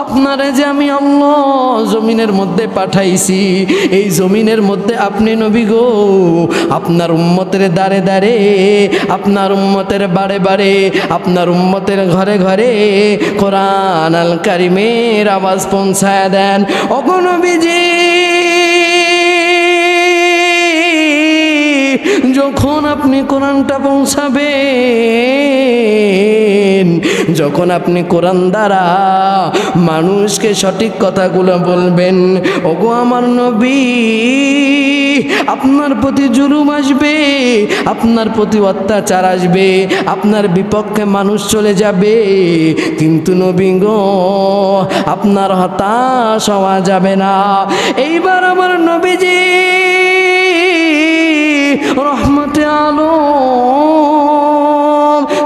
আপনারে যে আমি আল্লাহ জমিনের মধ্যে পাঠাইছি, এই জমিনের মধ্যে আপনি নবী গো আপনার উম্মতের দাঁড়ে দাঁড়ে, আপনার উম্মতের বাড়ে বাড়ে, আপনার উম্মতের ঘরে ঘরে কোরআন আল কারিমের আওয়াজ পৌঁছায় দেন। ওগো নবীজি, যখন আপনি কোরআনটা পৌঁছাবেন, যখন আপনি কোরআন দ্বারা মানুষকে সঠিক কথাগুলো বলবেন, ওগো আমার নবী, আপনার প্রতি জুলুম আসবে, আপনার প্রতি অত্যাচার আসবে, আপনার বিপক্ষে মানুষ চলে যাবে, কিন্তু নবী গো আপনার হতাশ হওয়া যাবে না। এইবার আমার নবীজি রহমতে আলম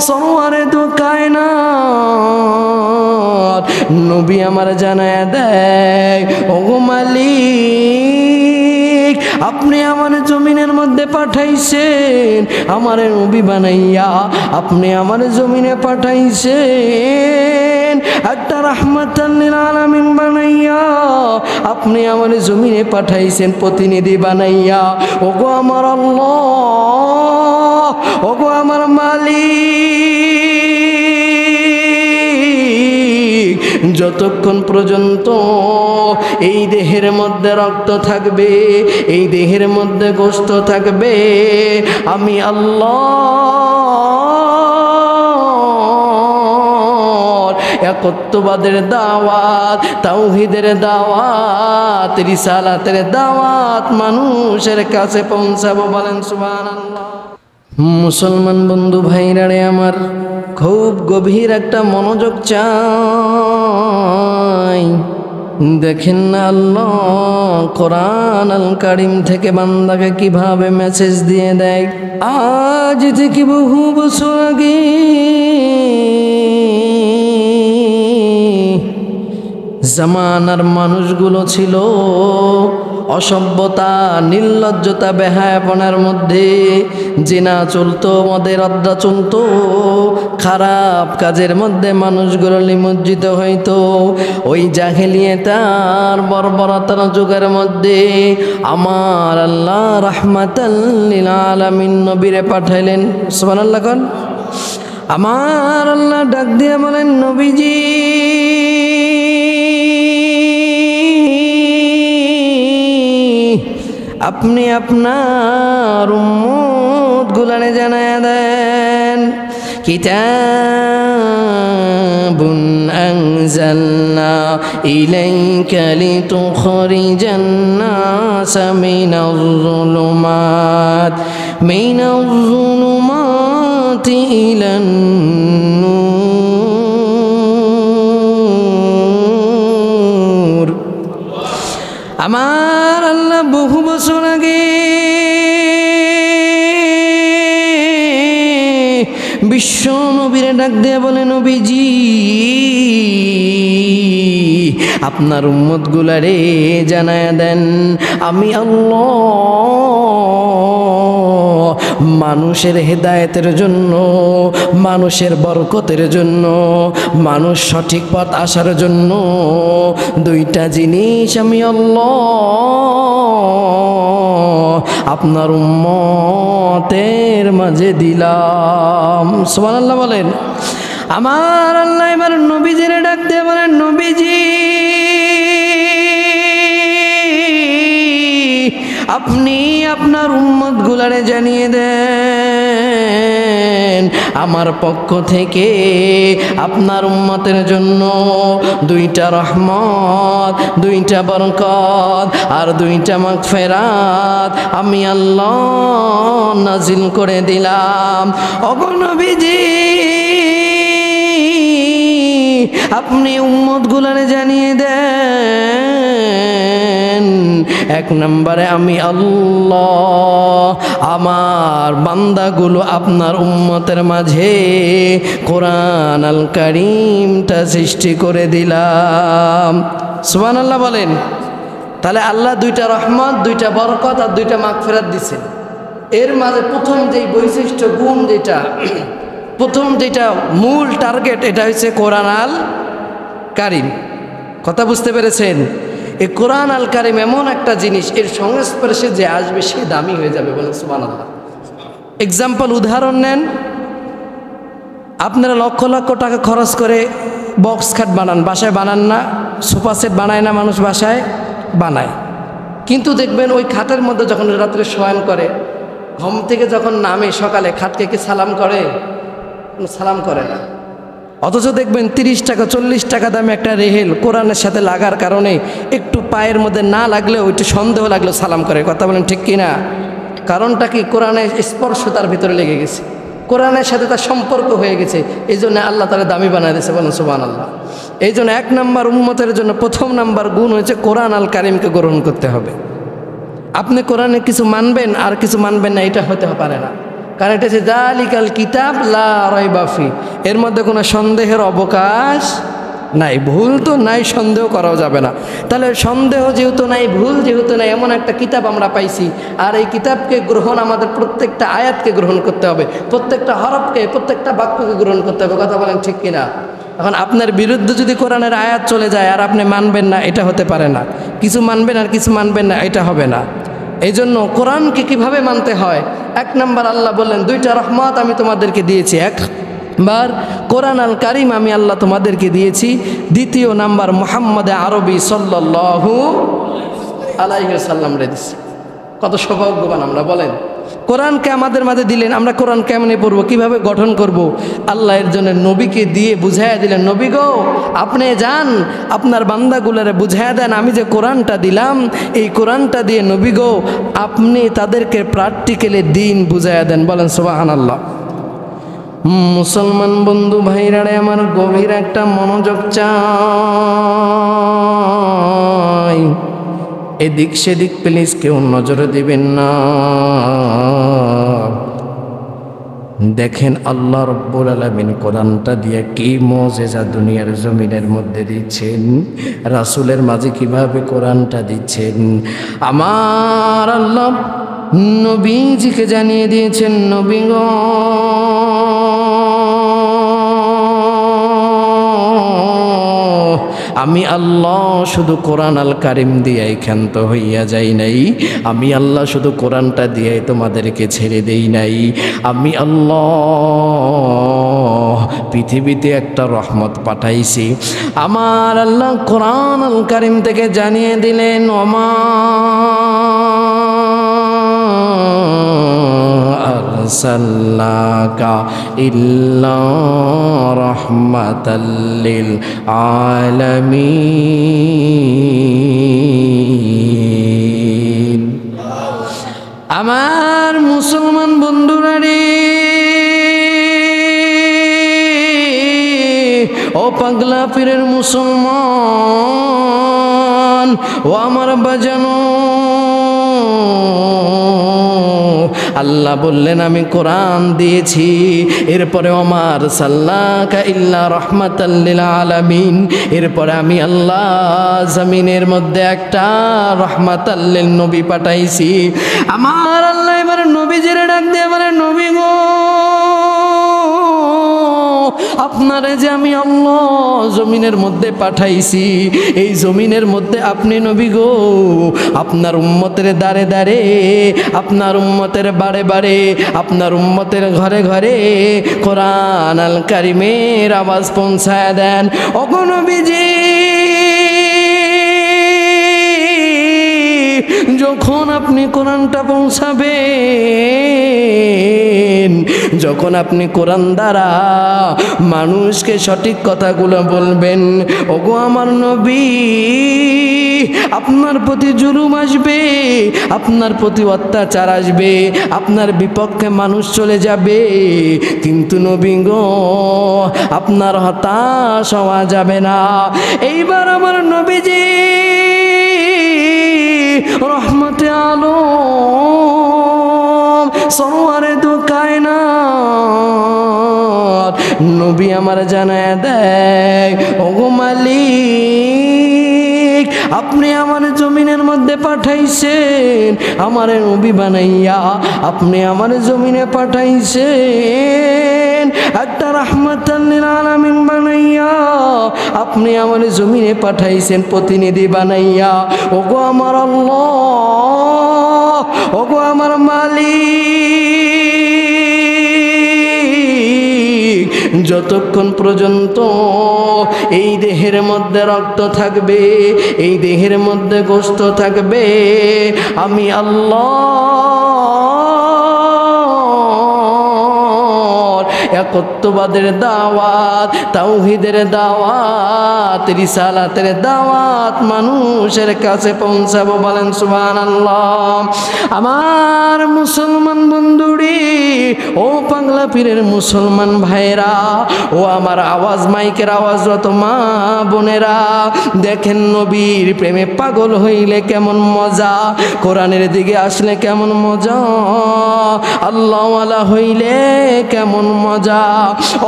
সরওয়ারে দু কায়নাত নবী আমার জানায় দেয়, ওগো মালিক, আপনি আমার জমিনের মধ্যে পাঠাইছেন আমার নবী বানাইয়া, আপনি আমার জমিনে পাঠাইছেন একটা রাহমাতাল লিল আলামিন বানাইয়া, আপনি আমার জমিনে পাঠাইছেন প্রতিনিধি বানাইয়া। ওগো আমার আল্লাহ, ওগো আমার মালিক, যতক্ষণ পর্যন্ত এই দেহের মধ্যে রক্ত থাকবে, এই দেহের মধ্যে গোশত থাকবে, আমি আল্লাহ একত্ববাদের দাওয়াত, তাওহীদের দাওয়াত, রিসালাতের দাওয়াত মানুষের কাছে পৌঁছাবো। বলেন সুবহানাল্লাহ। মুসলমান বন্ধু ভাইরা রে আমার, খুব গভীর একটা মনোযোগ চাই। দেখেন না আল্লাহ কোরআন আল কারিম থেকে বান্দাকে কিভাবে মেসেজ দিয়ে দেয়। আজ থেকে বহু বছর আগে জামানার মানুষগুলো ছিল অসভ্যতা, নির্লজ্জতা, বেহায়াপনার মধ্যে। জিনা চলতো, মদের আড্ডা চলতো, খারাপ কাজের মধ্যে মানুষগুলো নিমজ্জিত হইতো। ওই জাহেলিয়াতার বর্বরতার যুগের মধ্যে আমার আল্লাহ রাহমাতাল লিল আলামিন নবীরে পাঠাইলেন। সুবহানাল্লাহ কোন। আমার আল্লাহ ডাক দিয়ে বলেন, নবীজি আপনি আপনার উম্মত গুলানে জানায়া দেন, কিতাবুন আনজালনা ইলাইকা লিতুখরিজান নাসা মিনাজ যুলুমাতি ইলান নূর। আমার আল্লাহ বহু বছর আগে বিশ্ব নবীরে ডাক দিয়ে বলে, নবীজি আপনার উম্মত গুলারে জানায়া দেন, আমি আল্লাহ মানুষের হেদায়েতের জন্য, মানুষের বরকতের জন্য, মানুষ সঠিক পথ আসার জন্য দুইটা জিনিস আমি আল্লাহ আপনার উম্মতের মাঝে দিলাম। সুবহানাল্লাহ বলেন। আমার আল্লাহ এবার নবীজির ডাক দিয়ে বলেন, নবীজি আপনি আপনার উম্মত গুলারে জানিয়ে দেন, আমার পক্ষ থেকে আপনার উম্মতের জন্য দুইটা রহমত, দুইটা বরকত আর দুইটা মাগফিরাত আমি আল্লাহ নাজিল করে দিলাম। ওগো নবীজি আপনি উম্মত গুলারে জানিয়ে দেন, এক নম্বরে আমি আল্লাহ আমার বান্দাগুলো আপনার উম্মতের মাঝে কোরআন আল কারীমটা সৃষ্টি করে দিলাম। সুবহানাল্লাহ বলেন। তাহলে আল্লাহ দুইটা রহমত, দুইটা বরকত আর দুইটা মাগফিরাত দিয়েছেন। এর মাঝে প্রথম যেই বৈশিষ্ট্য গুণ, যেটা প্রথম যেটা মূল টার্গেট, এটা হচ্ছে কোরআন আল কারীম। কথা বুঝতে পেরেছেন? এই কোরআন আল কারিম এমন একটা জিনিস, এর সংস্পর্শে যে আসবে সে দামি হয়ে যাবে। বলেন সুবহানাল্লাহ। এক্সাম্পল, উদাহরণ নেন, আপনারা লক্ষ লক্ষ টাকা খরচ করে বক্স খাট বানান, বাসায় বানান না? সোফা সেট বানায় না মানুষ? বাসায় বানায়। কিন্তু দেখবেন ওই খাটের মধ্যে যখন রাত্রে শয়ন করে, ঘুম থেকে যখন নামে সকালে, খাটকে কি সালাম করে? সালাম করে না। অথচ দেখবেন 30 টাকা 40 টাকা দামে একটা রেহেল কোরআনের সাথে লাগার কারণে একটু পায়ের মধ্যে না লাগলেও একটু সন্দেহ লাগলেও সালাম করে। কথা বলেন ঠিক কিনা? কারণটা কি? কোরআনের স্পর্শ তার ভিতরে লেগে গেছে, কোরআনের সাথে তার সম্পর্ক হয়ে গেছে। এই জন্য আল্লাহ তাআলা দামি বানায় দিয়েছে। বলেন সুবহানাল্লাহ। এই জন্য 1 নম্বর উম্মতের জন্য প্রথম নাম্বার গুণ হয়েছে কোরআন আল কারিমকে গ্রহণ করতে হবে। আপনি কোরআনে কিছু মানবেন আর কিছু মানবেন না, এটা হতে পারে না। কারণ এটা হচ্ছে যালিকাল কিতাব লা রাইবা ফি, এর মধ্যে কোনো সন্দেহের অবকাশ নাই। ভুল তো নাই, সন্দেহ করাও যাবে না। তাহলে সন্দেহ যেহেতু নাই, ভুল যেহেতু নাই, এমন একটা কিতাব আমরা পাইছি। আর এই কিতাবকে গ্রহণ আমাদের প্রত্যেকটা আয়াতকে গ্রহণ করতে হবে, প্রত্যেকটা হরফকে, প্রত্যেকটা বাক্যকে গ্রহণ করতে হবে। কথা বলেন ঠিক কিনা? এখন আপনার বিরুদ্ধে যদি কোরআনের আয়াত চলে যায় আর আপনি মানবেন না, এটা হতে পারে না। কিছু মানবেন আর কিছু মানবেন না, এটা হবে না। এই জন্য কোরআনকে কিভাবে মানতে হয়? 1 নম্বর আল্লাহ বললেন 2টা রহমত আমি তোমাদেরকে দিয়েছি। একবার কোরআন আল কারিম আমি আল্লাহ তোমাদেরকে দিয়েছি। 2য় নাম্বার মুহাম্মদ আরবি সাল্লাল্লাহু আলাইহি ওয়াসাল্লাম রে দিয়েছি। কত সৌভাগ্যবান আমরা! বলেন, কোরআনকে আমাদের মাঝে দিলেন, আমরা কোরআন কেমনে পড়বো, কিভাবে গঠন করব? আল্লাহ এর জন্য নবীকে দিয়ে বুঝাইয়া দিলেন, নবী গো আপনি যান আপনার বান্দাগুলারে বুঝাইয়া দেন, আমি যে কোরআনটা দিলাম এই কোরআনটা দিয়ে নবী গো আপনি তাদেরকে প্র্যাকটিক্যালি দিন বুঝাইয়া দেন। বলেন সুবহানাল্লাহ। মুসলমান বন্ধু ভাইরারে আমার গভীর একটা মনোযোগ চাই। এদিক সেদিক প্লিজ কেউ নজর দিবেন না। দেখেন আল্লাহ রাব্বুল আলামিন কোরআনটা দিয়ে কি মুজিজা দুনিয়ার জমিনের মধ্যে দিচ্ছেন, রাসূলের মাঝে কিভাবে কোরআনটা দিচ্ছেন। আমার আল্লাহ নবীজিকে জানিয়ে দিয়েছেন, নবী গো আমি আল্লাহ শুধু কোরআন আল কারিম দিয়ে ক্ষান্ত হইয়া যাই নাই, আমি আল্লাহ শুধু কোরআনটা দিয়ে তোমাদেরকে ছেড়ে দেই নাই। আমি আল্লাহ পৃথিবীতে একটা রহমত পাঠাইছি। আমার আল্লাহ কোরআন আল কারিম থেকে জানিয়ে দিলেন, ওমা আরসালনাকা ইল্লা রাহমাতাল লিল আলামিন। আমার মুসলমান বন্ধুরা রে, ও পাগলা পীরের মুসলমান, ও আমার বাজানো, আল্লাহ বললেন আমি কোরআন দিয়েছি, এরপরে আমার সাল্লাকা ইল্লা রাহমাতাল লিল আলামিন, এরপরে আমি আল্লাহ জমিনের মধ্যে একটা রাহমাতাল লিল নবী পাঠাইছি। আমার আল্লাহ এবারে নবীজির ডাক দিয়ে এবারে, নবী গো আপনারে যে আমি আল্লাহ জমিনের মধ্যে পাঠাইছি, এই জমিনের মধ্যে আপনি নবী গো আপনার উম্মতের দাঁড়ে দাঁড়ে, আপনার উম্মতের বাড়ে বাড়ে, আপনার উম্মতের ঘরে ঘরে কোরআন আল কারিমের আওয়াজ পৌঁছায় দেন। ওগো নবীজি, যখন আপনি কোরআনটা পৌঁছাবেন, যখন আপনি কোরআন দ্বারা মানুষকে সঠিক কথাগুলো বলবেন, ওগো আমার নবী আপনার প্রতি জুলুম আসবে, আপনার প্রতি অত্যাচার আসবে, আপনার বিপক্ষে মানুষ চলে যাবে, কিন্তু নবী গো আপনার হতাশ হওয়া যাবে না। এইবার আমার নবীজি রহমতে আলম সরওয়ারে দু কায়নাত নবী আমার জানায় দেয়, ওগো মালিক আপনি আমার জমিনের মধ্যে পাঠাইছেন, আমার নবী বানাইয়া আপনি আমার জমিনে পাঠাইছেন, একটা রাহমাতাল লিল আলামিন বানাইয়া আপনি আমার জমিনে পাঠাইছেন প্রতিনিধি বানাইয়া। ওগো আমার আল্লাহ, ওগো আমার মালিক, যতক্ষণ পর্যন্ত এই দেহের মধ্যে রক্ত থাকবে, এই দেহের মধ্যে গোশত থাকবে, আমি আল্লাহ একত্ববাদের দাওয়াত, তাওহীদের দাওয়াত, রিসালাতের দাওয়াত মানুষের কাছে পৌঁছাবো। বলেন সুবহানাল্লাহ। আমার মুসলমান বন্ধুরি, ও পাগলা পীরের মুসলমান ভাইরা, ও আমার আওয়াজ মাইকের আওয়াজরত মা বোনেরা, দেখেন নবীর প্রেমে পাগল হইলে কেমন মজা, কোরআনের দিকে আসলে কেমন মজা, আল্লাহওয়ালা হইলে কেমন মজা।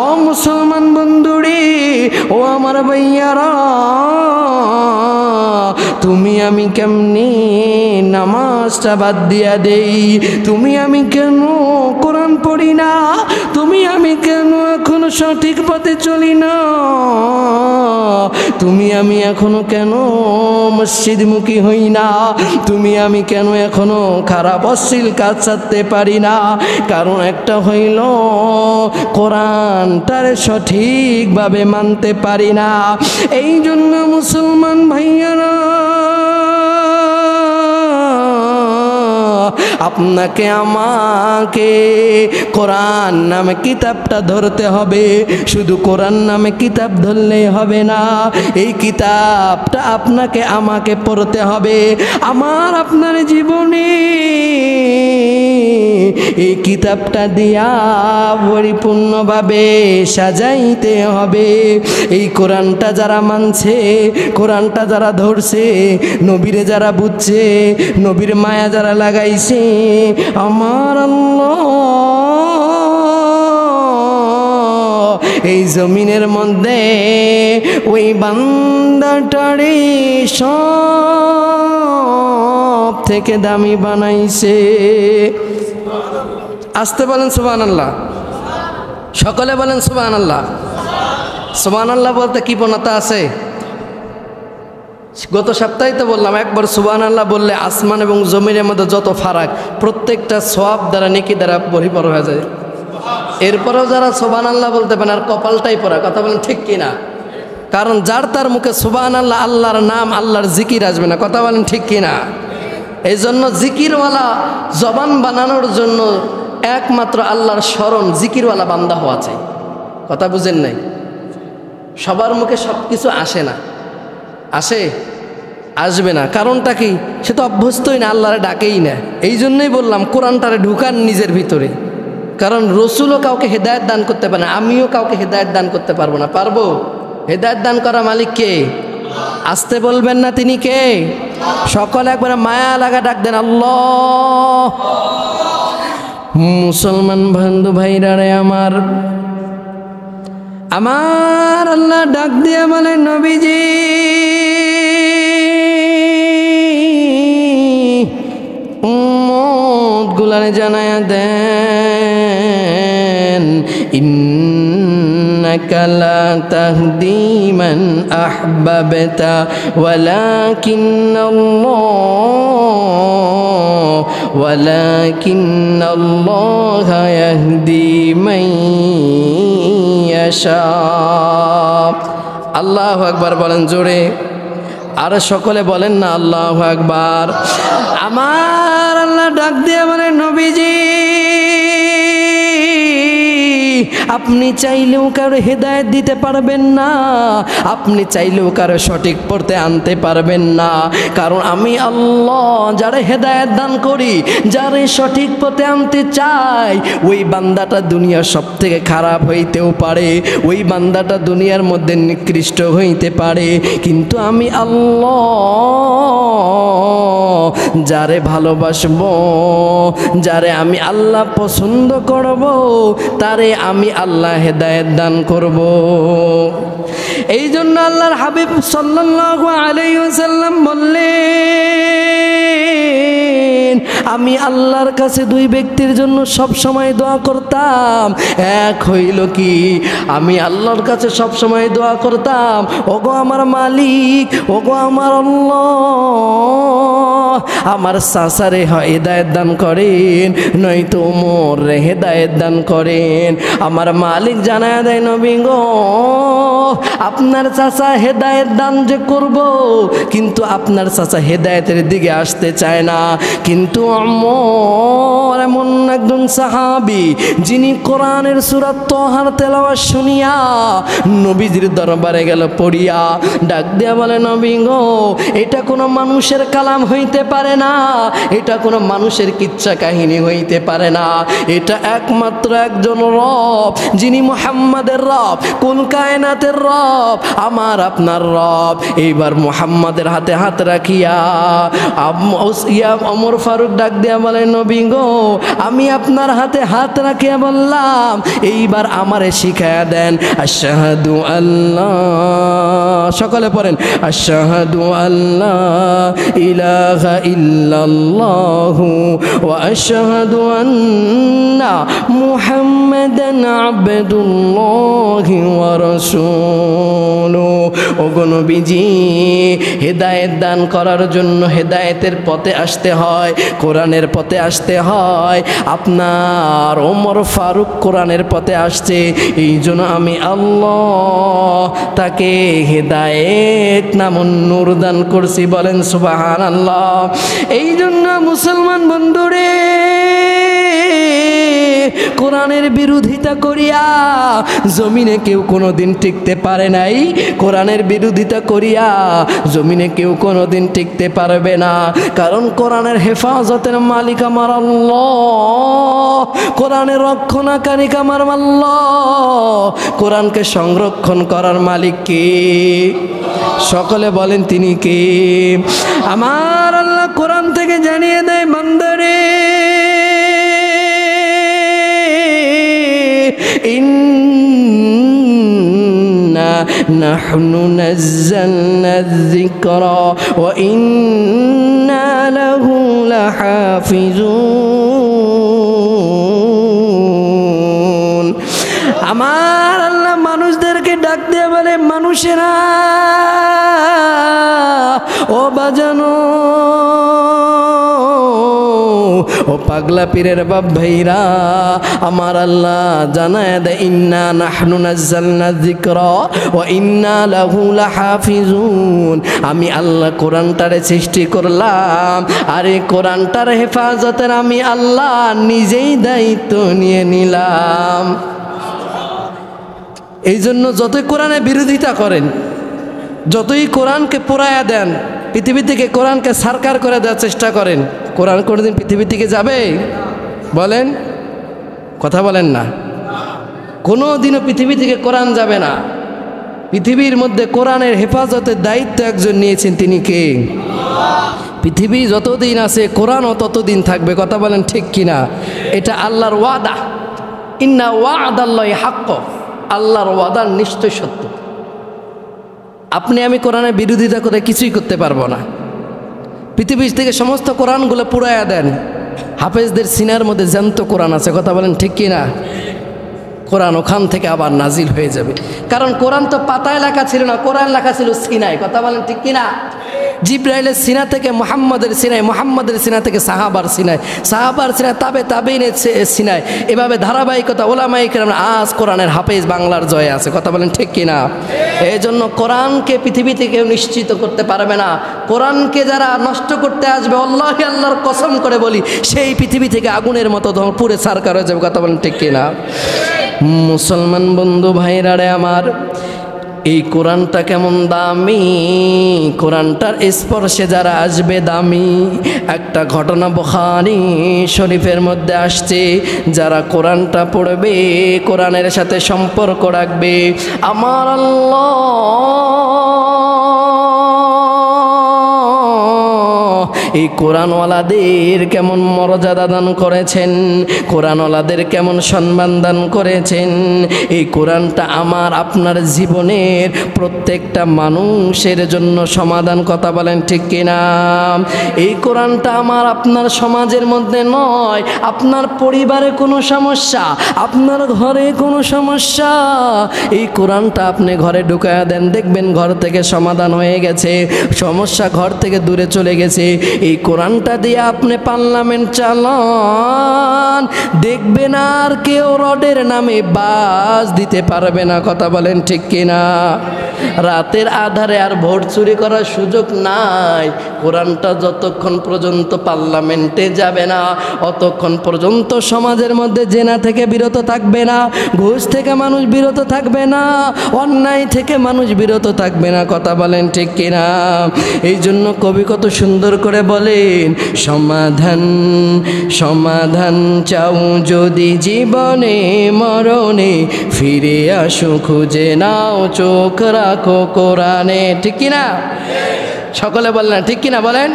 ও মুসলমান বন্ধুরি, ও আমার ভাইয়ারা, তুমি আমি কেমনি নামাজটা বাদ দিয়া দেই, তুমি আমি কেন কোরআন পড়ি না, তুমি আমি কেন এখনো সঠিক পথে চলি না, তুমি আমি এখনো কেন মসজিদমুখী হই না, তুমি আমি কেন এখনো খারাপ অশ্লীল কাজ ছাড়তে পারি না। কারণ একটা হইল কোরআনটারে সঠিকভাবে মানতে পারি না। এই জন্য মুসলমান ভাইয়ারা, আপনাকে আমাকে কোরআন নামে কিতাবটা ধরতে হবে। শুধু কোরআন নামে কিতাব ধরলেই হবে না, এই কিতাবটা আপনাকে আমাকে পড়তে হবে। আমার আপনার জীবনে এই কিতাবটা দিয়া পরিপূর্ণভাবে সাজাইতে হবে। এই কোরআনটা যারা মানছে, কোরআনটা যারা ধরছে, নবীরে যারা বুঝছে, নবীর মায়া যারা লাগাইছে, আমার আল্লাহ এই জমিনের মধ্যে ওই বান্দাটারে সব থেকে দামি বানাইছে। আসতে বলেন সুবহানাল্লাহ, সকলে বলেন সুবহানাল্লাহ। সুবহানাল্লাহ বলতে কি বনতা আছে? গত সপ্তাহে তো বললাম, একবার সুবহানাল্লাহ বললে আসমান এবং জমিনের মধ্যে যত ফারাক, প্রত্যেকটা সওয়াব দ্বারা নেকি দ্বারা পরিপূর্ণ হয়ে যায়। এরপরেও যারা সুবহানাল্লাহ বলতে পারেন আর কপালটাই পড়া, কথা বলেন ঠিক কিনা? কারণ যার তার মুখে সুবহানাল্লাহ, আল্লাহর নাম, আল্লাহর জিকির আসবে না, কথা বলেন ঠিক কিনা? এই জন্য জিকিরওয়ালা জবান বানানোর জন্য একমাত্র আল্লাহর স্মরণ, জিকিরওয়ালা বান্দা হওয়া চাই। কথা বুঝেন নাই? সবার মুখে সব কিছু আসে না, আসে আসবে না। কারণটা কি? সে তো অভ্যস্তই না, আল্লাহরে ডাকেই না। এই জন্যই বললাম কোরআনটারে ঢুকান নিজের ভিতরে। কারণ রসুলও কাউকে হেদায়েত দান করতে পারে না, আমিও কাউকে হেদায়েত দান করতে পারবো না। পারবো? হেদায়েত দান করা মালিক কে? আসতে বলবেন না তিনি কে? সকলে একবার মায়া লাগা ডাক দেন আল্লাহ। মুসলমান বন্ধু ভাইরা রে আমার, আমার আল্লাহ ডাক দিয়ে বলেন, নবীজি উম্মত গুলারে জানায়া দেন, ইন্নাকা লা তাহদি মান আহবাবতা ওয়ালাকিন্নাল্লাহ ইয়াহদি মান ইয়াশা। আল্লাহু আকবার বলেন জোরে, আর সকলে বলেন না আল্লাহু আকবার। আমার আল্লাহ ডাক দিয়ে বলেন, নবীজি আপনি চাইলেও কারো হেদায়েত দিতে পারবেন না, আপনি চাইলেও কারো সঠিক পথে আনতে পারবেন না। কারণ আমি আল্লাহ যারে হেদায়েত দান করি, যারে সঠিক পথে আনতে চাই, ওই বান্দাটা দুনিয়ার সব থেকে খারাপ হইতেও পারে, ওই বান্দাটা দুনিয়ার মধ্যে নিকৃষ্ট হইতে পারে, কিন্তু আমি আল্লাহ যারে ভালোবাসবো, যারে আমি আল্লাহ পছন্দ করব, তারে আমি আল্লাহ হেদায়েত দান করব। এই জন্য আল্লাহর হাবিব সাল্লাল্লাহু আলাইহি ওয়াসাল্লাম বললেন, আমি আল্লাহর কাছে দুই ব্যক্তির জন্য সব সময় দোয়া করতাম। এক হইল কি, আমি আল্লাহর কাছে সব সময় দোয়া করতাম, ওগো আমার মালিক, ওগো আমার আল্লাহ, আমার চাচারে হেদায়েত দান করেন, নয়তো ওমরে হেদায়েত দান করেন। আমার মালিক জানায় দেয়, নবী গো, আপনার চাচা হেদায়েত দান যে করব, কিন্তু আপনার চাচা হেদায়েতের দিকে আসতে চায় না। কিন্তু ওমর এমন একজন সাহাবী, যিনি কোরআনের সূরা তাহার তেলাওয়াত শুনিয়া নবীজির দরবারে গেল, পড়িয়া ডাক দিয়া বলে, নবী গো, এটা কোনো মানুষের কালাম হইতে পারে না, এটা কোনো মানুষের কিচ্ছা কাহিনী হইতে পারে না, এটা একমাত্র একজন রব, যিনি মুহাম্মাদের রব, কুল কায়নাতের রব, আমার আপনার রব। এইবার মুহাম্মাদের হাতে হাত রাখিয়া ওমর ফারুক ডাক দিয়া বলে, নবী গো, আমি আপনার হাতে হাত রাখিয়া বললাম, এইবার আমারে শিখায়া দেন, আশহাদু আল্লাহ, সকলে পড়েন, আশহাদু আল্লাহ ইলাহা ইল্লাল্লাহু ওয়া আশহাদু আন্না মুহাম্মাদান আবদুল্লাহি ওয়া রাসূলুহু। ওগো নবীজি, হেদায়েত দান করার জন্য হেদায়েতের পথে আসতে হয়, কোরআনের পথে আসতে হয়। আপনার ওমর ফারুক কোরআনের পথে আসছে, এই জন্য আমি আল্লাহ তাকে হেদায়েত নামুন নূর দান করছি। বলেন সুবহানাল্লাহ। এই জন্য মুসলমান বন্ধুরে, কোরআনের বিরোধিতা করিয়া জমিনে কেউ কোনোদিন টিকতে পারে নাই, কোরআনের বিরোধিতা করিয়া জমিনে কেউ কোনোদিন টিকতে পারবে না। কারণ কোরআনের হেফাজতের মালিক আমার আল্লাহ, কোরআনের রক্ষণাকারী আমার আল্লাহ, কোরআনকে সংরক্ষণ করার মালিক কে? সকলে বলেন তিনি কে? আমার আল্লাহ কোরআন থেকে জানিয়ে দেয়, বান্দারে, ইন্না নাহনু নাযালনা যিকরা ওয়া ইন্না লাহু লাহাফিজুন। আমার আল্লাহ মানুষদেরকে ডাক দিয়ে বলে, মানুষেরা, ও বাজানো, ও পাগলা পীরের বাপ ভাইরা, আমার আল্লাহ জানায় দেয়, ইন্না নাহনু নাযালনা যিকরা ওয়া ইন্না লাহু লাহাফিজুন। আমি আল্লাহ কোরআনটারে সৃষ্টি করলাম, আর এই কোরআনটার হেফাজতের আমি আল্লাহ নিজেই দায়িত্ব নিয়ে নিলাম। এই জন্য যতই কোরআনের বিরোধিতা করেন, যতই কোরআনকে পোড়ায়া দেন, পৃথিবী থেকে কোরআনকে সারকার করে দেওয়ার চেষ্টা করেন, কোরআন কোনোদিন পৃথিবী থেকে যাবে? বলেন, কথা বলেন না। কোনো দিনও পৃথিবী থেকে কোরআন যাবে না। পৃথিবীর মধ্যে কোরআনের হেফাজতের দায়িত্ব একজন নিয়েছেন, তিনি কে? পৃথিবী যতদিন আছে কোরআনও ততদিন থাকবে। কথা বলেন ঠিক কিনা? এটা আল্লাহর ওয়াদা। ইন্না ওয়াদাল্লাহি হাক্ক, আল্লাহর ওয়াদা নিশ্চয় সত্য। আপনি আমি কোরআনের বিরোধিতা করে কিছুই করতে পারবো না। পৃথিবী থেকে সমস্ত কোরআনগুলো পুড়াইয়া দেন, হাফেজদের সিনার মধ্যে জ্যান্ত কোরআন আছে। কথা বলেন ঠিক কিনা? কোরআন ওখান থেকে আবার নাজিল হয়ে যাবে। কারণ কোরআন তো পাতায় লেখা ছিল না, কোরআন লেখা ছিল সিনায়। কথা বলেন ঠিক কিনা? জিব্রাইলের সিনা থেকে মুহাম্মাদের সিনায়, মুহাম্মাদের সিনা থেকে সাহাবার সিনায়, সাহাবার সিনায় তাবে তাবেইনের সিনায়, এভাবে ধারাবাহিকতা ওলামায়ে কেরাম আজ কোরআনের হাফেজ বাংলার জয় আছে। কথা বলেন ঠিক কিনা? এই জন্য কোরআনকে পৃথিবী থেকে নিশ্চিত করতে পারবে না। কোরআনকে যারা নষ্ট করতে আসবে, আল্লাহকে আল্লাহর কসম করে বলি, সেই পৃথিবী থেকে আগুনের মতো পুড়ে ছারখার হয়ে যাবে। কথা বলেন ঠিক কিনা? মুসলমান বন্ধু ভাইরারে আমার, এই কোরআনটা কেমন দামি, কোরআনটার স্পর্শে যারা আসবে দামি। একটা ঘটনা বুখারী শরীফের মধ্যে আসছে, যারা কোরআনটা পড়বে, কোরআনের সাথে সম্পর্ক রাখবে, আমার আল্লাহ এই এই কোরআনওয়ালাদের কেমন মর্যাদা দান করেছেন, কোরআনওয়ালাদের কেমন সম্মান দান করেছেন। এই কোরআনটা আমার আপনার জীবনের প্রত্যেকটা মানুষের জন্য সমাধান। কথা বলেন ঠিক কিনা? এই কোরআনটা আমার আপনার সমাজের মধ্যে নয়, আপনার পরিবারে কোনো সমস্যা, আপনার ঘরে কোনো সমস্যা, এই কোরআনটা আপনি ঘরে ঢুকায়া দেন, দেখবেন ঘর থেকে সমাধান হয়ে গেছে, সমস্যা ঘর থেকে দূরে চলে গেছে। এই কোরআনটা দিয়ে আপনি পার্লামেন্ট চালান, দেখবেন আর কেউ রডের নামে বাস দিতে পারবে না। কথা বলেন ঠিক কিনা? রাতের আধারে আর ভোট চুরি করার সুযোগ নাই। কোরআনটা যতক্ষণ পর্যন্ত পার্লামেন্টে যাবে না, অতক্ষণ পর্যন্ত সমাজের মধ্যে জেনা থেকে বিরত থাকবে না, ঘুষ থেকে মানুষ বিরত থাকবে না, অন্যায় থেকে মানুষ বিরত থাকবে না। কথা বলেন ঠিক কিনা? এই জন্য কবি কত সুন্দর করে বলেন, সমাধান সমাধান চাও যদি জীবনে মরণে, ফিরে আসো খুঁজে নাও চোখ রাখো কোরআনে। ঠিক কিনা? সকলে বলেন ঠিক কিনা? বলেন,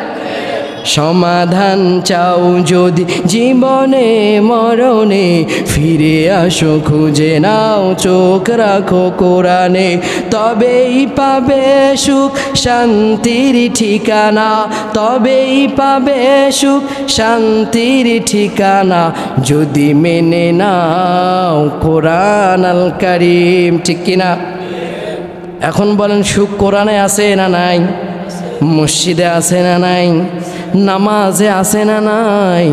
সমাধান চাও যদি জীবনে মরণে, ফিরে আসো খুঁজে নাও চোখ রাখো কোরআনে, তবেই পাবে সুখ শান্তির ঠিকানা, তবেই পাবে সুখ শান্তির ঠিকানা, যদি মেনে নাও কোরআন আল কারীম। ঠিক কিনা? এখন বলেন, সুখ কোরআনে আছে না নাই? মসজিদে আছে না নাই? নামাজে আছে না নাই?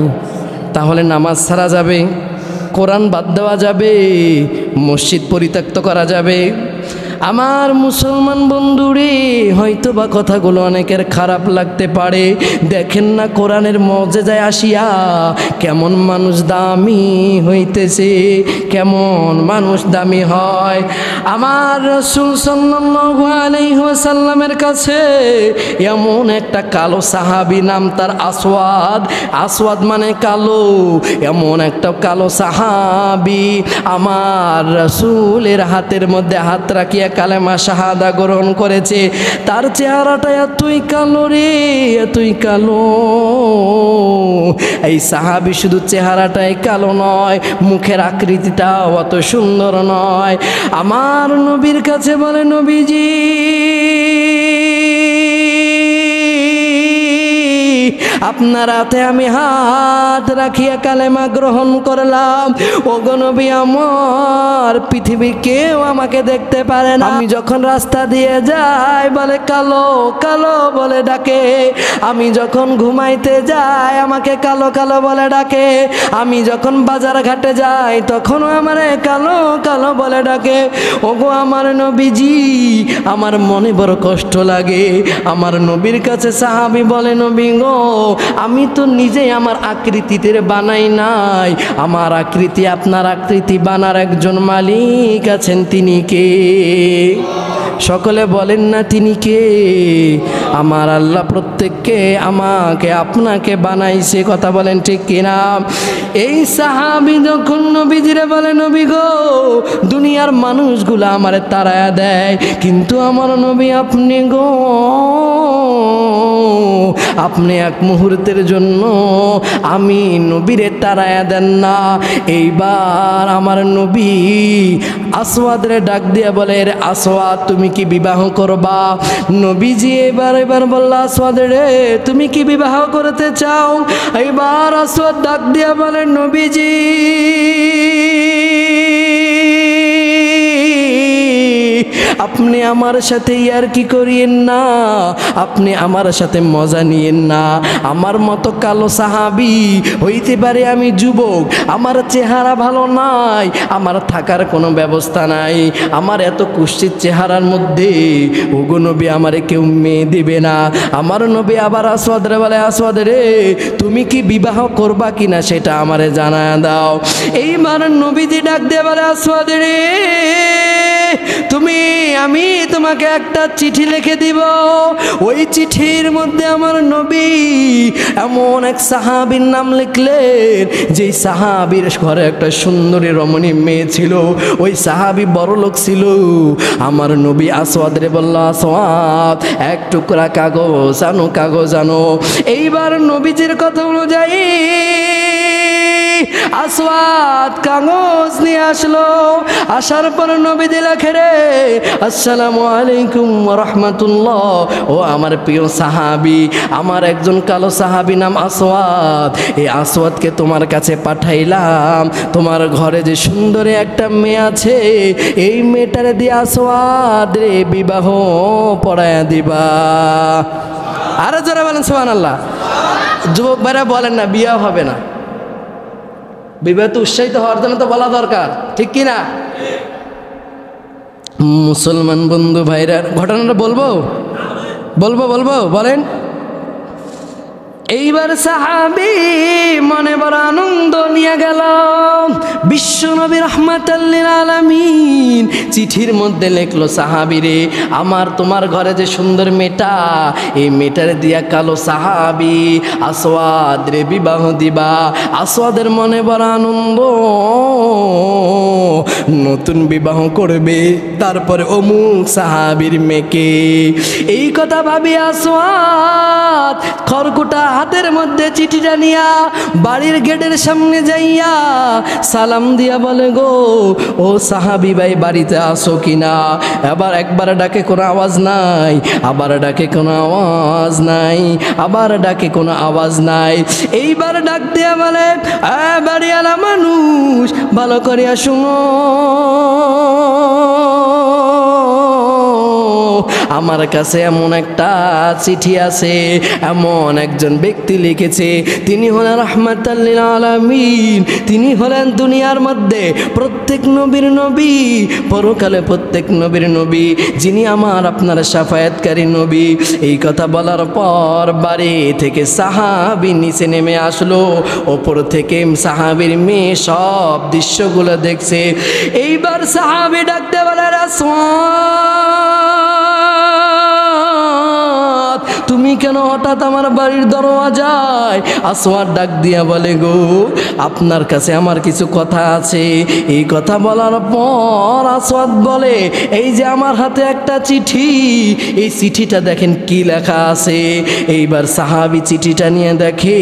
তাহলে নামাজ ছাড়া যাবে, কোরআন বাদ দেওয়া যাবে, মসজিদ পরিত্যক্ত করা যাবে? আমার মুসলমান বন্ধুরে, হয়তো বা কথাগুলো অনেকের খারাপ লাগতে পারে, দেখেন না কোরআনের মজেজায় আসিয়া কেমন মানুষ দামি হইতেছে, কেমন মানুষ দামি হয়। আমার রাসূল সাল্লাল্লাহু আলাইহি ওয়াসাল্লামের কাছে এমন একটা কালো সাহাবী, নাম তার আসওয়াদ, আসওয়াদ মানে কালো, এমন একটা কালো সাহাবী আমার রাসূলের হাতের মধ্যে হাত রাখিয়া কালেমা শাহাদা গ্রহণ করেছে। তার চেহারাটা এতই কালো রে, এতই কালো। এই সাহাবী শুধু চেহারাটাই কালো নয়, মুখের আকৃতিটাও অত সুন্দর নয়। আমার নবীর কাছে বলে, নবীজি আপনার হাতে আমি হাত রাখিয়া কালেমা গ্রহণ করলাম। ওগো নবী, আমার পৃথিবীর কেউ আমাকে দেখতে পারে না। আমি যখন রাস্তা দিয়ে যাই বলে কালো কালো বলে ডাকে, আমি যখন ঘুমাইতে যাই আমাকে কালো কালো বলে ডাকে, আমি যখন বাজার ঘাটে যাই তখনও আমারে কালো কালো বলে ডাকে। ওগো আমার নবীজি, আমার মনে বড় কষ্ট লাগে। আমার নবীর কাছে সাহাবী বলে, নবী গো, আমি তো নিজেই আমার আকৃতিতে বানাই নাই, আমার আকৃতি আপনার আকৃতি বানার একজন মালিক আছেন, তিনি কে? সকলে বলেন না তিনি কে? আমার আল্লাহ প্রত্যেককে আমাকে আপনাকে বানাইছে। কথা বলেন ঠিক কিনা? এই সাহাবী যখন নবীজিরে বলে, নবী গো, দুনিয়ার মানুষগুলো আমারে তাড়ায়া দেয়, কিন্তু আমার নবী আপনি গো, আপনি এক মুহূর্তের জন্য আমি নবীরে তাড়ায়া দেন না। এইবার আমার নবী আসওয়াদরে ডাক দিয়ে বলে, আসওয়াদ তুমি কি বিবাহ করবা? নবীজি এবার বলল, আসওয়াদ রে তুমি কি বিবাহ করতে চাও? এইবার আসওয়াদ ডাক দিয়ে বলে, নবীজি আপনি আমার সাথে ইয়ার কি করিয়েন না, আপনি আমার সাথে মজা নিয়েন না। আমার মতো কালো সাহাবী হইতে পারে আমি যুবক, আমার চেহারা ভালো নাই, আমার থাকার কোনো ব্যবস্থা নাই, আমার এত কুৎসিত চেহারার মধ্যে ওগো নবী আমারে কেউ মেয়ে দিবে না। আমার নবী আবার আসওয়াদ রে বলে, আসওয়াদ রে তুমি কি বিবাহ করবা কিনা সেটা আমারে জানায় দাও। এইবার নবীজি ডাক দিয়ে বলে, আসওয়াদ রে তুমি আমি তোমাকে একটা চিঠি লিখে দিব, ওই চিঠির মধ্যে আমার নবী এমন এক সাহাবীর নাম লিখলেন, যেই সাহাবীর ঘরে একটা সুন্দরী রমণী মেয়ে ছিল, ওই সাহাবী বড় লোক ছিল। আমার নবী আসওয়াদরে বলল, আসওয়াদ এক টুকরা কাগজ আনো, কাগজ আনো। এইবার নবীজির কথা অনুযায়ী আসওয়াদ কাগজ নিয়ে আসলো। আসার পর নবীজি লেখে, রে আসসালামু আলাইকুম ওয়া রাহমাতুল্লাহ। ও আমার প্রিয় সাহাবী, আমার একজন কালো সাহাবী নাম আসওয়াদ, এই আসওয়াদকে তোমার কাছে পাঠাইলাম। তোমার ঘরে যে সুন্দরী একটা মেয়ে আছে, এই মেয়েটারে দিয়ে আসওয়াদ রে বিবাহ পড়ায়া দিবা। আরে যারা বলেন সুবহানাল্লাহ। যুবক ভাইরা বলেন না বিয়ে হবে না, বিবাহে তো উৎসাহিত হওয়ার জন্য তো বলা দরকার, ঠিক কিনা? মুসলমান বন্ধু ভাইরা, ঘটনাটা বলবো বলবো বলবো বলেন। এইবার সাহাবী মনে বড় আনন্দ নিয়ে গেল। বিশ্ব নবী রাহমাতাল লিল আলামিন চিঠির মধ্যে লিখলো, সাহাবী রে আমার তোমার ঘরে যে সুন্দর মেয়েটা, এই মেয়েটারে দিয়া কালো সাহাবী আসওয়াদ রে বিবাহ দিবা। আসওয়াদের মনে বড় আনন্দ, নতুন বিবাহ করবে, তারপরে অমুক সাহাবীর মেয়েকে। এই কথা ভাবি আসওয়াদ খড়কুটা হাতের মধ্যে চিঠিটা নিয়া বাড়ির গেটের সামনে যাইয়া সালাম দিয়া বলে, গো ও সাহাবী ভাই বাড়িতে আসো কিনা। আবার একবার ডাকে কোনো আওয়াজ নাই, আবার ডাকে কোনো আওয়াজ নাই, আবার ডাকে কোনো আওয়াজ নাই। এইবার ডাক দিয়া বলে, বাড়িওয়ালা মানুষ ভালো করিয়া শুনো, আমার কাছে এমন একটা চিঠি আছে, এমন একজন ব্যক্তি লিখেছে, তিনি হলেন রাহমাতাল লিল আলামিন, তিনি হলেন দুনিয়ার মধ্যে প্রত্যেক নবীর নবী, পরকালে প্রত্যেক নবীর নবী, যিনি আমার আপনার শাফায়াতকারী নবী। এই কথা বলার পর বাড়ি থেকে সাহাবী নিচে নেমে আসলো, ওপর থেকে সাহাবীর মেয়ে সব দৃশ্যগুলো দেখছে। এইবার সাহাবী ডাকতে বলে, আসওয়াদ তুমি কেন হঠাৎ আমার বাড়ির দরওয়াজায়? আসওয়াদ ডাক দিয়া বলে, গো আপনার কাছে আমার কিছু কথা আছে। এই কথা বলার পর আসওয়াদ বলে, এই যে আমার হাতে একটা চিঠি, এই চিঠিটা দেখেন কি লেখা আছে। এইবার সাহাবী চিঠিটা নিয়ে দেখে,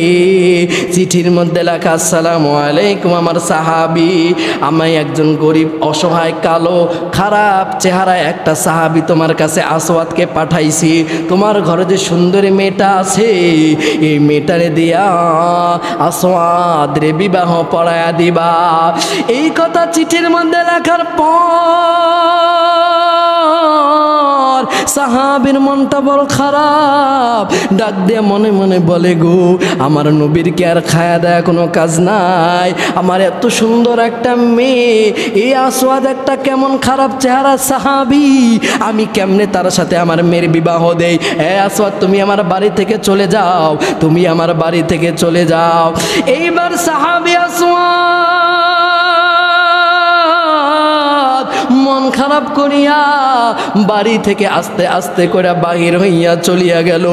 চিঠির মধ্যে লেখা, আসসালামু আলাইকুম আমার সাহাবী, আমি একজন গরিব অসহায় কালো খারাপ চেহারায় একটা সাহাবী তোমার কাছে আসওয়াদকে পাঠাইছি। তোমার ঘরে যে সুন্দরী মেয়েটা আছে, এই মেয়েটারে দিয়া আসওয়াদ রে বিবাহ পড়ায়া দিবা। এই কথা চিঠির মধ্যে লেখার পর সাহাবীর মনটা বড় খারাপ, ডাক দিয়ে মনে মনে বলে, গো আমার নবীর কি আর খায়া দেয়া কোনো কাজ নাই? আমার এত সুন্দর একটা মেয়ে, এই আসওয়াদ একটা কেমন খারাপ চেহারা সাহাবী, আমি কেমনে তার সাথে আমার মেয়ের বিবাহ দেই? আসওয়াদ তুমি আমার বাড়ি থেকে চলে যাও, তুমি আমার বাড়ি থেকে চলে যাও। এইবার সাহাবী আসওয়াদ মন খারাপ করিয়া বাড়ি থেকে আস্তে আস্তে করে বাহির হইয়া চলিয়া গেল।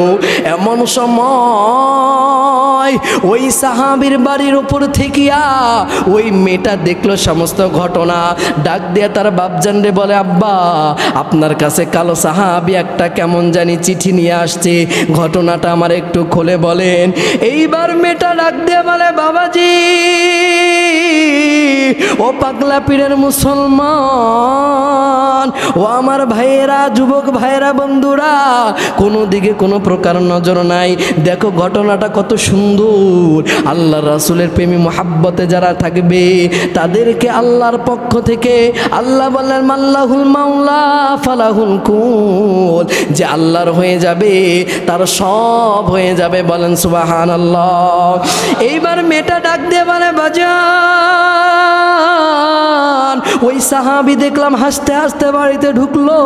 এমন সময় ওই সাহাবীর বাড়ির উপর থেকিয়া ওই মেয়েটা দেখলো সমস্ত ঘটনা, ডাক দিয়া তার বাপজান রে বলে, আব্বা আপনার কাছে কালো সাহাবী একটা কেমন জানি চিঠি নিয়ে আসছে, ঘটনাটা আমার একটু খুলে বলেন। এইবার মেয়েটা ডাক দিয়ে বলে, বাবাজি ও পাগলা পীরের মুসলমান, ও আমার ভাইয়েরা, যুবক ভাইয়েরা, বন্ধুরা, কোনো দিকে কোনো প্রকার নজর নাই, দেখো ঘটনাটা কত সুন্দর। আল্লাহ রাসূলের প্রেমী মুহাব্বতে যারা থাকবে তাদেরকে আল্লাহর পক্ষ থেকে আল্লাহ বলেন, মাল্লাহুল মাওলা ফালাহুল কুল, যে আল্লাহর হয়ে যাবে তার সব হয়ে যাবে, বলেন সুবহানাল্লাহ। এইবার মেয়েটা ডাক দিয়ে বলে, বাজান ওই সাহাবী দেখলাম আস্তে আস্তে বাড়িতে ঢুকলো।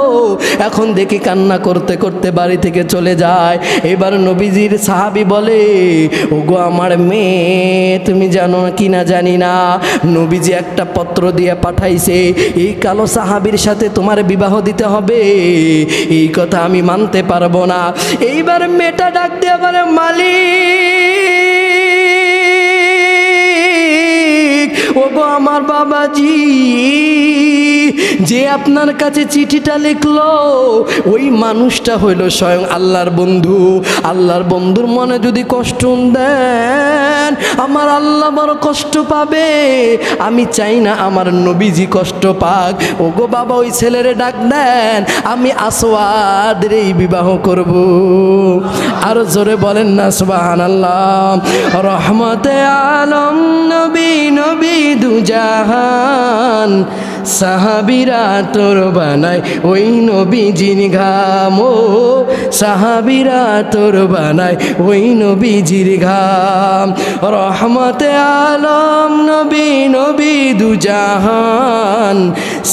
এখন দেখি কান্না করতে করতে বাড়ি থেকে চলে যায়। এবার নবীজির সাহাবী বলে, ওগো আমার মেয়ে, তুমি জানো কি না জানি না, নবীজি একটা পত্র দিয়ে পাঠাইছে, এই কালো সাহাবীর সাথে তোমার বিবাহ দিতে হবে। এই কথা আমি মানতে পারবো না। এইবার মেয়েটা ডাক দিয়ে বলে, মালিক, ওগো আমার বাবাজি, যে আপনার কাছে চিঠিটা লিখলো ওই মানুষটা হইল স্বয়ং আল্লাহর বন্ধু। আল্লাহর বন্ধুর মনে যদি কষ্ট দেন, আমার আল্লাহ বড় কষ্ট পাবে। আমি চাই না আমার নবীজি কষ্ট পাক। ওগো বাবা, ওই ছেলেরে ডাক দেন, আমি আসওয়াদের এই বিবাহ করব। আরো জোরে বলেন না সুবহানাল্লাহ। রহমতে আলম নবী, নবী দুজাহান, সাহাবীরা তোর বানায় ওই নবীজির ঘাম। ও সাহাবীরা তোর বানায় ওই নবীজির ঘাম। রহমতে আলম নবী, নবী দুজাহান,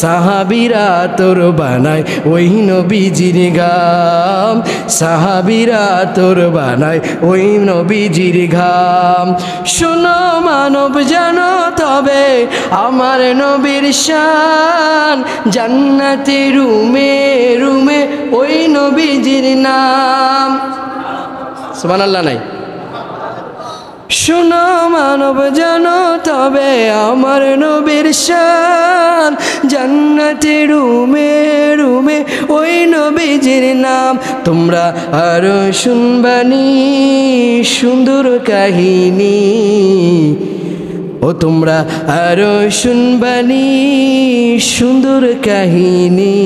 সাহাবীরা তোর বানায় ওই নবীজির ঘাম। সাহাবীরা তোর বানায় ওই নবীজির ঘাম। শোনো মানব জানো তবে আমার নবীর শান, জান্নাতে রুমে রুমে ওই নবীজির নাম। সুবহানাল্লাহ নাই? শোনো মানব জানো তবে আমার নবীর শান, জান্নাতে রুমে রুমে ওই নবীজির নাম। তোমরা আরো শুনবানি সুন্দর কাহিনী, ও তোমরা আরো শুনবানি সুন্দর কাহিনী।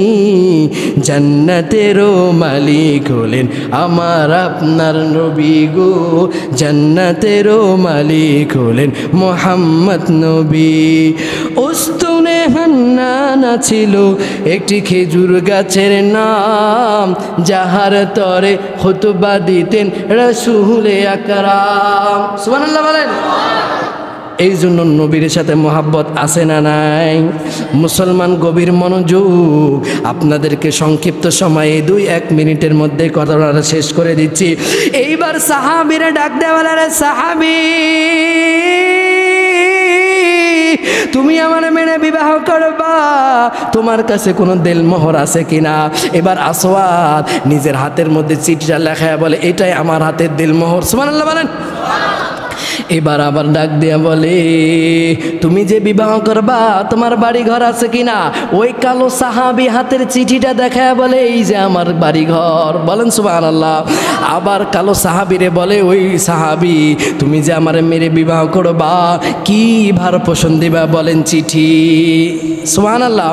জান্নাতেরও মালিক হলেন আমার আপনার নবী গো, জান্নাতেরও মালিক হলেন মুহাম্মদ নবী। উস্তুনে হান্নানা ছিল একটি খেজুর গাছের নাম, যাহার তরে খুতবা দিতেন রাসূলে আকরাম। সুবহানাল্লাহ বলেন। এই জন্য নবীর সাথে মোহাব্বত আছে না নাই? মুসলমান গভীর মনোযোগ। আপনাদেরকে সংক্ষিপ্ত সময়ে 2-1 মিনিটের মধ্যে কথাটা শেষ করে দিচ্ছি। এইবার সাহাবীরা ডাক দেওয়ালা, রে সাহাবী, তুমি আমার মেনে বিবাহ করবা, তোমার কাছে কোনো দেলমোহর আছে কিনা? এবার আসওয়াদ নিজের হাতের মধ্যে চিঠিটা লেখায় বলে, এটাই আমার হাতের দেলমোহর। সুবহানাল্লাহ বলেন। এবার আবার ডাক দিয়া বলে, তুমি যে বিবাহ করবা তোমার বাড়ি ঘর আছে কিনা? ওই কালো সাহাবী হাতের চিঠিটা দেখায় বলে, এই যে আমার বাড়ি ঘর। বলেন সুবহানাল্লাহ। আবার কালো সাহাবীরে বলে, ওই সাহাবী, তুমি যে আমার মেরে বিবাহ করবা কি ভার পোষণ দিবা? বলেন চিঠি। সুবহানাল্লাহ।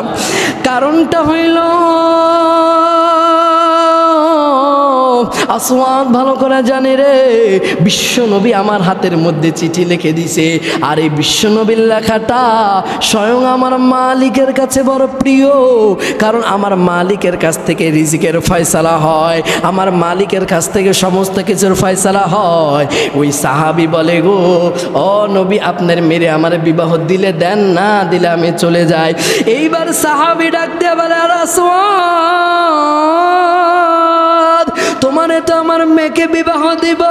কারণটা হইল আসওয়াদ ভালো করে জানে রে, বিশ্বনবী আমার হাতের মধ্যে চিঠি লিখে দিছে, আর এই বিশ্বনবীর লেখাটা স্বয়ং আমার মালিকের কাছে বড় প্রিয়। কারণ আমার মালিকের কাছ থেকে রিজিকের ফয়সালা হয়, আমার মালিকের কাছ থেকে সমস্ত কিছুর ফয়সালা হয়। ওই সাহাবী বলে, গো ও নবী, আপনার মেরে আমার বিবাহ দিলে দেন, না দিলে আমি চলে যাই। এইবার সাহাবী ডাক দিয়ে বলে, আসওয়াদ, তোমারে তো আমার মেয়েকে বিবাহ দিব,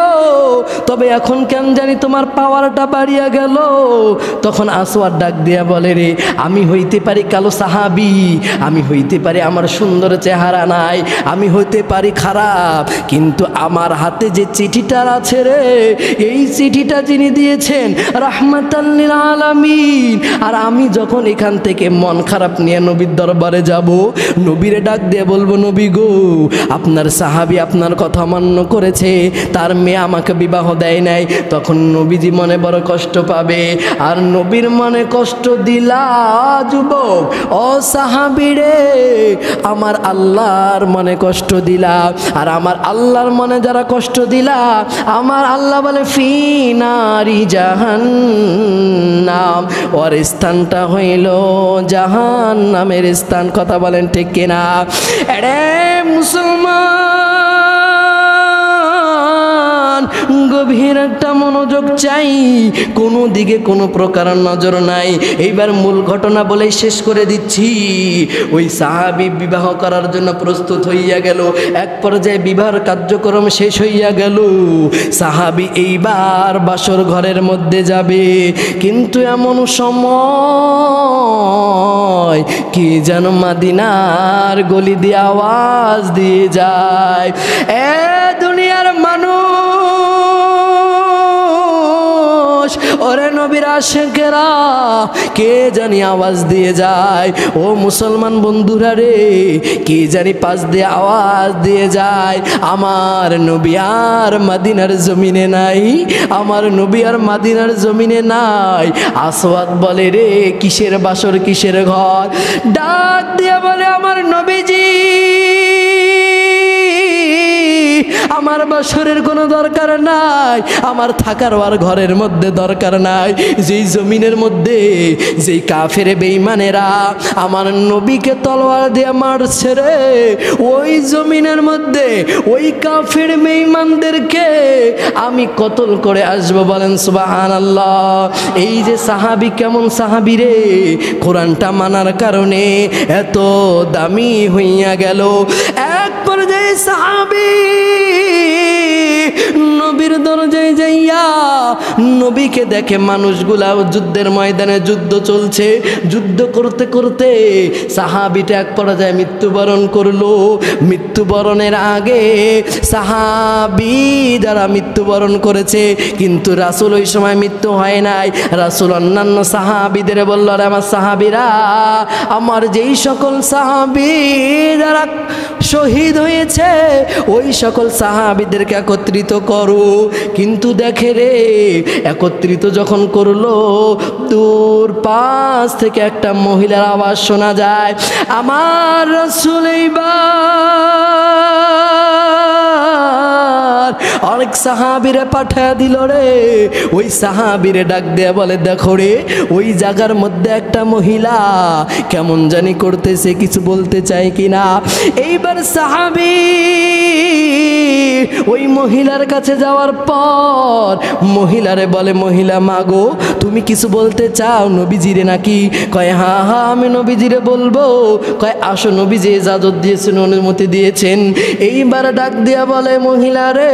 তবে এখন কেন জানি তোমার পাওয়ারটা বাড়িয়া গেল। তখন আসওয়াদ ডাক দিয়া বলে, রে আমি হইতে পারি কালো সাহাবী, আমি হইতে পারি আমার সুন্দর চেহারা নাই, আমি হইতে পারি খারাপ, কিন্তু আমার হাতে যে চিঠিটা আছে রে, এই চিঠিটা যিনি দিয়েছেন রাহমাতাল লিল আলামিন। আর আমি যখন এখান থেকে মন খারাপ নিয়ে নবীর দরবারে যাব, নবীরে ডাক দিয়ে বলবো, নবী গো, আপনার সাহাবী আপনার কথা মান্য করেছে, তার মেয়ে আমাকে বিবাহ দেয় নাই। তখন নবীজি মনে বড় কষ্ট পাবে। আর নবীর মনে কষ্ট দিলা যুবক, ও সাহাবী রে, আমার আল্লাহর মনে কষ্ট দিলা। আর আমার আল্লাহর মনে যারা কষ্ট দিলা, আমার আল্লাহ বলে ফি নারি জাহান্নাম, ওর স্থানটা হইল জাহান্নামের স্থান। কথা বলেন ঠিক কিনা? এরে মুসলমান, গভীর একটা মনোযোগ চাই, কোনো দিকে কোনো প্রকার নজর নাই। এইবার মূল ঘটনা বলেই শেষ করে দিচ্ছি। ওই সাহাবী বিবাহ করার জন্য প্রস্তুত হইয়া গেল। এক পর্যায়ে বিবাহের কার্যক্রম শেষ হইয়া গেল। সাহাবী এইবার বাসর ঘরের মধ্যে যাবে, কিন্তু এমন সময় কি যেন মদিনার গলি দিয়ে আওয়াজ দিয়ে যায়, এ দুনিয়ার মানুষ, ওরে নবীর আশিকেরা, কে জানি আওয়াজ দিয়ে যায়। ও মুসলমান বন্ধুরা রে, কে জানি পাশ দিয়ে আওয়াজ দিয়ে যায়, আমার নবী আর মদিনার জমিনে নাই, আমার নবী আর মদিনার জমিনে নাই। আসওয়াদ বলে, রে কিসের বাসর কিসের ঘর? ডাক দিয়ে বলে, আমার নবীজি, আমার বাসরের কোনো দরকার নাই, আমার থাকার আর ঘরের মধ্যে দরকার নাই। যেই জমিনের মধ্যে যেই কাফের বেঈমানেরা আমার নবীকে তলোয়ার দিয়ে মারছে রে, ওই জমিনের মধ্যে ওই কাফের বেঈমানদেরকে আমি কতল করে আসবো। বলেন সুবহানাল্লাহ। এই যে সাহাবী, কেমন সাহাবী রে, কোরআনটা মানার কারণে এত দামি হইয়া গেল। এক পর্যায়ে সাহাবী নবীর দরজায় যাইয়া নবীকে দেখে মানুষগুলা যুদ্ধের ময়দানে যুদ্ধ চলছে। যুদ্ধ করতে করতে সাহাবীটা এক পর্যায়ে মৃত্যুবরণ করলো। মৃত্যুবরণের আগে সাহাবী যারা মৃত্যুবরণ করেছে, কিন্তু রাসূল ওই সময় মৃত্যু হয় নাই। রাসূল অন্যান্য সাহাবীদের বলল, আরে আমার সাহাবীরা, আমার যেই সকল সাহাবী যারা শহীদ হয়েছে ওই সকল সাহাবীদেরকে একত্রিত করো। কিন্তু দেখে রে, একত্রিত যখন করলো, দূর পাশ থেকে একটা মহিলার আওয়াজ শোনা যায়, আমার রাসূল এইবার অনেক সাহাবীরে পাঠিয়ে দিল রে। ওই সাহাবীরে ডাক দেয়া বলে, দেখো রে, ওই জায়গার মধ্যে একটা মহিলা কেমন জানি করতেছে, কিছু বলতে চায় কিনা। এইবার সাহাবী ওই মহিলার কাছে যাওয়ার পর মহিলারে বলে, মহিলা মাগো, তুমি কিছু বলতে চাও নবীজিরে নাকি? কয়, হ্যাঁ হ্যাঁ আমি নবীজিরে বলবো। কয়, আসো, নবীজি ইজাজত দিয়েছেন, অনুমতি দিয়েছেন। এইবার ডাক দিয়া বলে, মহিলা রে,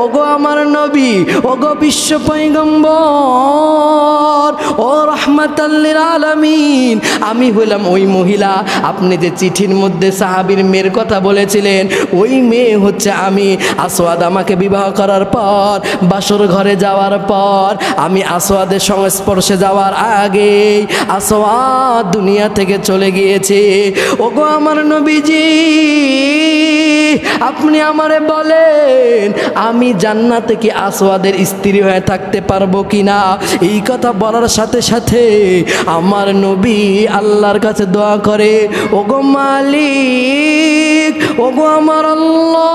ওগো আমার নবী, ওগো বিশ্ব পয়গম্বর, ও রাহমাতাল লিল আলামিন, আমি হইলাম ওই মহিলা। আপনি যে চিঠির মধ্যে সাহাবীর মেয়ের কথা বলেছিলেন, ওই মেয়ে হচ্ছে আমি। আসওয়াদ আমাকে বিবাহ করার পর, বাসর ঘরে যাওয়ার পর, আমি আসওয়াদের সংস্পর্শে যাওয়ার আগে আসওয়াদ দুনিয়া থেকে চলে গিয়েছে। ওগো আমার নবীজি, আপনি আমারে বলেন, আমি জান্নাতে কি আসওয়াদের স্ত্রী হয়ে থাকতে পারবো কিনা? এই কথা বলার সাথে সাথে আমার নবী আল্লাহর কাছে দোয়া করে, ওগো মালিক, ওগো আমার আল্লাহ,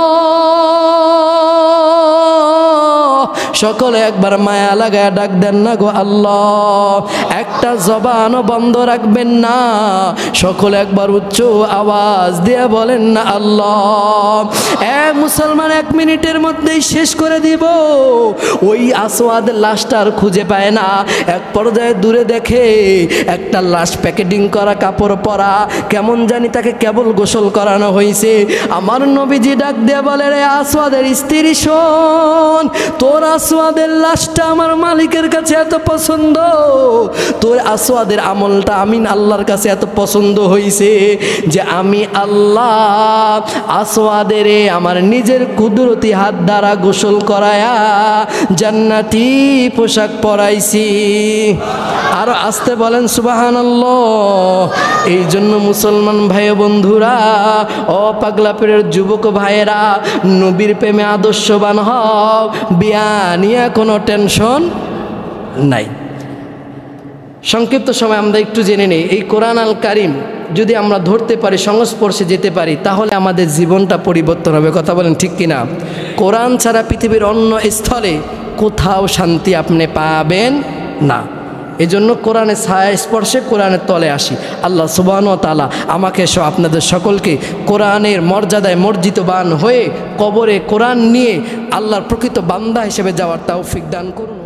সকলে একবার মায়া লাগায় ডাক দেন না গো আল্লাহ, একটা জবানও বন্ধ রাখবেন না, সকলে একবার উচ্চ আওয়াজ দিয়ে বলেন না আল্লাহ। মুসলমান 1 মিনিটের মধ্যেই শেষ করে দিব। ওই আসওয়াদ লাশটা আর খুঁজে পায় না। এক পর্যায়ে দূরে দেখে একটা লাশ প্যাকেটিং করা, কাপড় পরা, কেমন জানি তাকে কেবল গোসল করানো হয়েছে। আমার নবীজি ডাক দিয়ে বলে, রে আসওয়াদের স্ত্রী শোন, তোর আসওয়াদের লাশটা আমার মালিকের কাছে এত পছন্দ, তোর আসওয়াদের আমলটা আমি আল্লাহর কাছে এত পছন্দ হয়েছে যে আমি আল্লাহ আসওয়াদের আমার নিজের কুদরতি হাত দ্বারা গোসল করায়া জান্নাতি পোশাক পরাইছি। আর আসতে বলেন সুবহানাল্লাহ। এই জন্য মুসলমান ভাই বন্ধুরা, ও পাগলাপের যুবক ভাইয়েরা, নবীর প্রেমে আদর্শবান হও, বিয়া নিয়ে কোনো টেনশন নাই। সংক্ষিপ্ত সময় আমরা একটু জেনে নেই, এই কোরআন আল কারিম যদি আমরা ধরতে পারি, সংস্পর্শে যেতে পারি, তাহলে আমাদের জীবনটা পরিবর্তন হবে। কথা বলেন ঠিক কিনা? কোরআন ছাড়া পৃথিবীর অন্য স্থলে কোথাও শান্তি আপনি পাবেন না। এই জন্য কোরআনের ছায়া স্পর্শে কোরআনের তলে আসি। আল্লাহ সুবহানাহু ওয়া তাআলা আমাকে সহ আপনাদের সকলকে কোরআনের মর্যাদায় মর্জিতবান হয়ে কবরে কোরআন নিয়ে আল্লাহর প্রকৃত বান্দা হিসেবে যাওয়ার তৌফিক দান করুন।